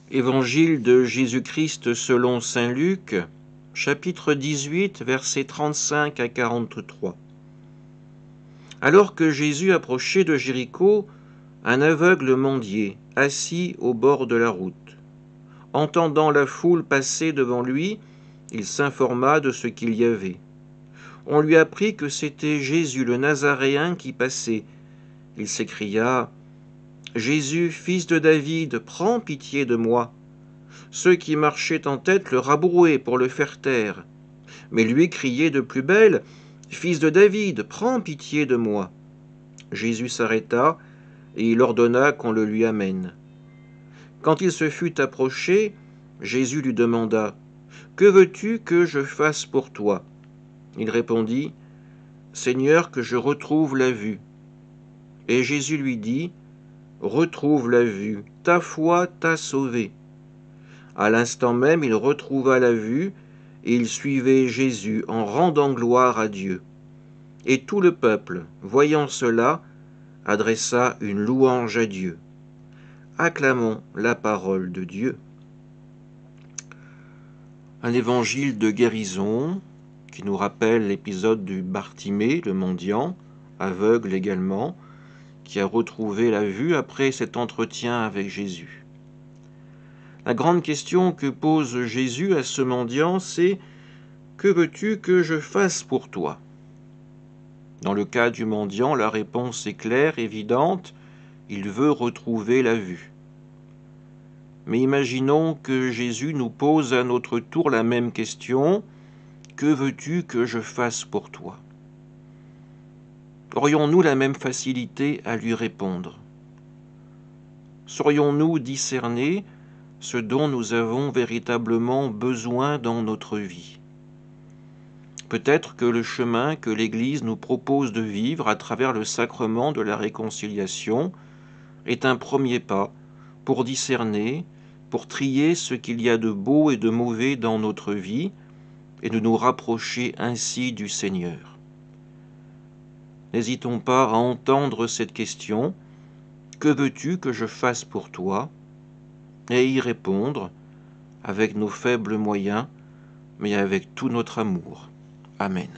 Évangile de Jésus-Christ selon saint Luc, chapitre 18, versets 35 à 43. Alors que Jésus approchait de Jéricho, un aveugle mendiait, assis au bord de la route. Entendant la foule passer devant lui, il s'informa de ce qu'il y avait. On lui apprit que c'était Jésus le Nazaréen qui passait. Il s'écria : « Jésus, fils de David, prends pitié de moi. » Ceux qui marchaient en tête le rabrouaient pour le faire taire. Mais lui criait de plus belle : « Fils de David, prends pitié de moi. » Jésus s'arrêta et il ordonna qu'on le lui amène. Quand il se fut approché, Jésus lui demanda : « Que veux-tu que je fasse pour toi ? » Il répondit : « Seigneur, que je retrouve la vue. » Et Jésus lui dit : « Retrouve la vue, ta foi t'a sauvé. » À l'instant même, il retrouva la vue, et il suivait Jésus en rendant gloire à Dieu. Et tout le peuple, voyant cela, adressa une louange à Dieu. Acclamons la parole de Dieu. Un évangile de guérison qui nous rappelle l'épisode du Bartimée, le mendiant, aveugle également, qui a retrouvé la vue après cet entretien avec Jésus. La grande question que pose Jésus à ce mendiant, c'est : que veux-tu que je fasse pour toi ? Dans le cas du mendiant, la réponse est claire, évidente, il veut retrouver la vue. Mais imaginons que Jésus nous pose à notre tour la même question : que veux-tu que je fasse pour toi ? Aurions-nous la même facilité à lui répondre ? Saurions-nous discerner ce dont nous avons véritablement besoin dans notre vie ? Peut-être que le chemin que l'Église nous propose de vivre à travers le sacrement de la réconciliation est un premier pas pour discerner, pour trier ce qu'il y a de beau et de mauvais dans notre vie et de nous rapprocher ainsi du Seigneur. N'hésitons pas à entendre cette question : que veux-tu que je fasse pour toi ? Et y répondre avec nos faibles moyens, mais avec tout notre amour. Amen.